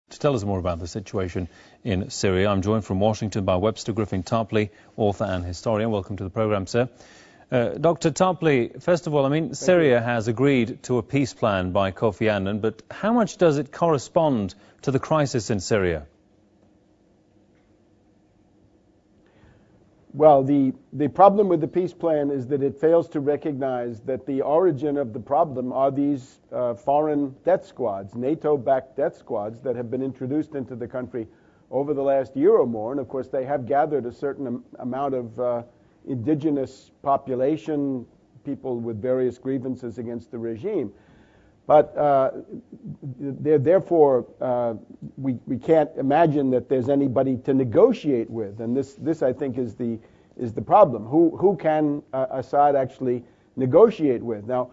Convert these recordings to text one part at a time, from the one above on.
To tell us more about the situation in Syria, I'm joined from Washington by Webster Griffin Tarpley, author and historian. Welcome to the programme, sir. Dr. Tarpley, first of all, Syria has agreed to a peace plan by Kofi Annan, but how much does it correspond to the crisis in Syria? Well, the problem with the peace plan is that it fails to recognize that the origin of the problem are these foreign death squads, NATO-backed death squads that have been introduced into the country over the last year or more. And of course, they have gathered a certain amount of indigenous population, people with various grievances against the regime. But therefore, we can't imagine that there's anybody to negotiate with, and this I think is the problem. Who can Assad actually negotiate with? Now,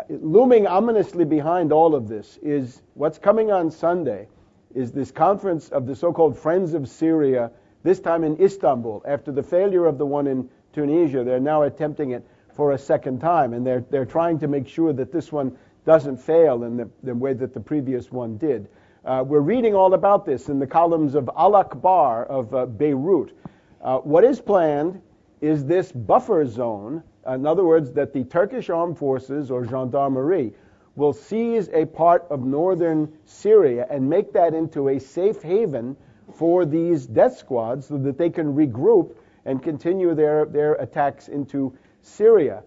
looming ominously behind all of this is what's coming on Sunday. Is this conference of the so-called Friends of Syria, this time in Istanbul, after the failure of the one in Tunisia. They're now attempting it for a second time, and they're trying to make sure that this one doesn't fail in the way that the previous one did. We're reading all about this in the columns of Al-Akbar of Beirut. What is planned is this buffer zone, in other words, that the Turkish armed forces or gendarmerie will seize a part of northern Syria and make that into a safe haven for these death squads so that they can regroup and continue their attacks into Syria.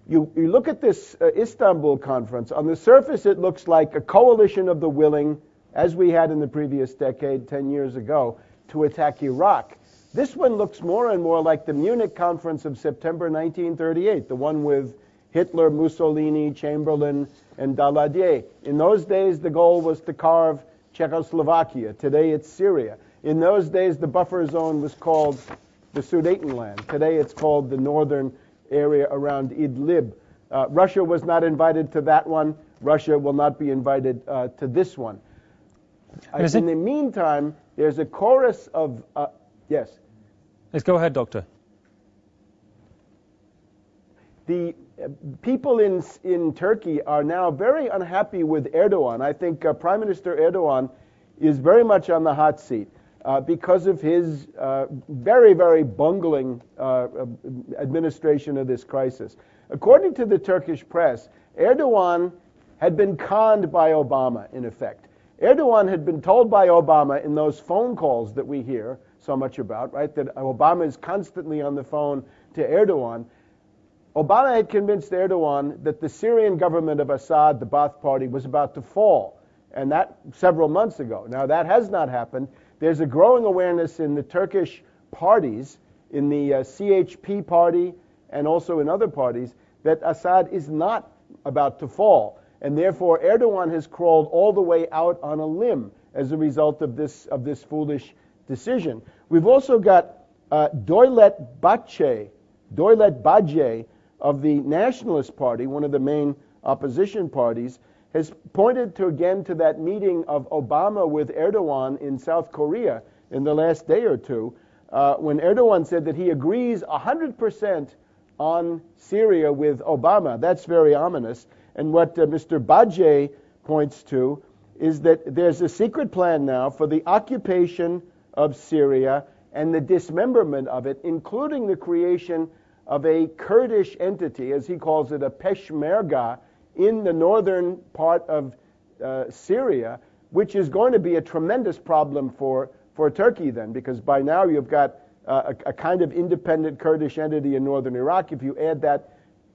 You look at this Istanbul conference. On the surface, it looks like a coalition of the willing, as we had in the previous decade, 10 years ago, to attack Iraq. This one looks more and more like the Munich conference of September 1938, the one with Hitler, Mussolini, Chamberlain, and Daladier. In those days, the goal was to carve Czechoslovakia. Today, it's Syria. In those days, the buffer zone was called the Sudetenland. Today, it's called the northern area around Idlib. Russia was not invited to that one. Russia will not be invited to this one. In the meantime, there's a chorus of... yes? Let's go ahead, Doctor. The people in Turkey are now very unhappy with Erdogan. I think Prime Minister Erdogan is very much on the hot seat because of his very, very bungling administration of this crisis. According to the Turkish press, Erdogan had been conned by Obama, in effect. Erdogan had been told by Obama in those phone calls that we hear so much about, right, that Obama is constantly on the phone to Erdogan. Obama had convinced Erdogan that the Syrian government of Assad, the Ba'ath Party, was about to fall, and that several months ago. Now, that has not happened. There's a growing awareness in the Turkish parties, in the CHP party, and also in other parties, that Assad is not about to fall. And therefore, Erdogan has crawled all the way out on a limb as a result of this foolish decision. We've also got Devlet Bahçe of the Nationalist Party, one of the main opposition parties, has pointed again to that meeting of Obama with Erdogan in South Korea in the last day or two, when Erdogan said that he agrees 100% on Syria with Obama. That's very ominous. And what Mr. Bahçe points to is that there's a secret plan now for the occupation of Syria and the dismemberment of it, including the creation of a Kurdish entity, as he calls it, a Peshmerga, in the northern part of Syria, which is going to be a tremendous problem for Turkey then, because by now you've got a kind of independent Kurdish entity in northern Iraq. If you add that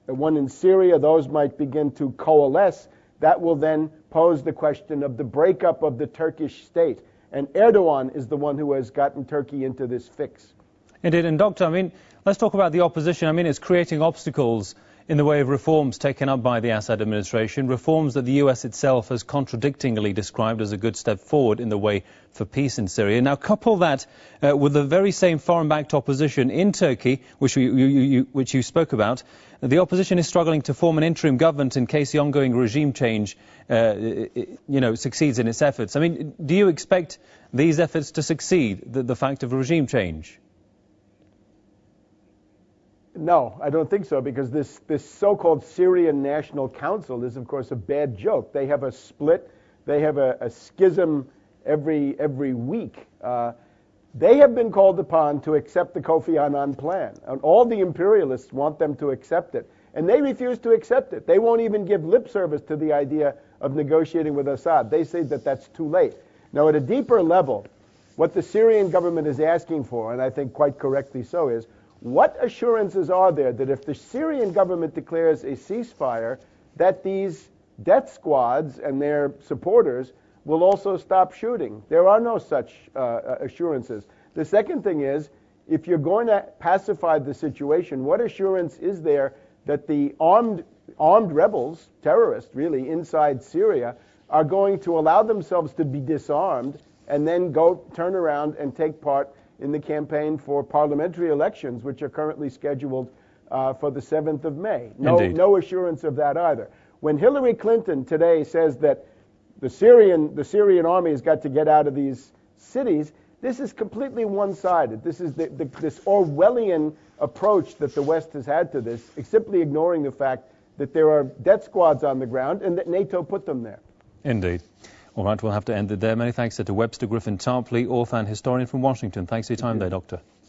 one in Syria, those might begin to coalesce. That will then pose the question of the breakup of the Turkish state. And Erdogan is the one who has gotten Turkey into this fix. Indeed, and Doctor, let's talk about the opposition. It's creating obstacles in the way of reforms taken up by the Assad administration, reforms that the US itself has contradictingly described as a good step forward in the way for peace in Syria. Now, couple that with the very same foreign-backed opposition in Turkey, which you spoke about. The opposition is struggling to form an interim government in case the ongoing regime change, succeeds in its efforts. Do you expect these efforts to succeed, the fact of regime change? No, I don't think so, because this so-called Syrian National Council is, of course, a bad joke. They have a split. They have a schism every week. They have been called upon to accept the Kofi Annan plan, and all the imperialists want them to accept it, and they refuse to accept it. They won't even give lip service to the idea of negotiating with Assad. They say that that's too late. Now, at a deeper level, what the Syrian government is asking for, and I think quite correctly so, is what assurances are there that if the Syrian government declares a ceasefire, that these death squads and their supporters will also stop shooting? There are no such assurances. The second thing is, if you're going to pacify the situation, what assurance is there that the armed rebels, terrorists really, inside Syria, are going to allow themselves to be disarmed and then turn around and take part in the campaign for parliamentary elections, which are currently scheduled for the 7th of May? No assurance of that either. When Hillary Clinton today says that the Syrian army has got to get out of these cities, this is completely one-sided. This is this Orwellian approach that the West has had to this, simply ignoring the fact that there are death squads on the ground and that NATO put them there. Indeed. All right, we'll have to end it there. Many thanks to Webster Griffin Tarpley, author and historian from Washington. Thanks for your time there, Doctor.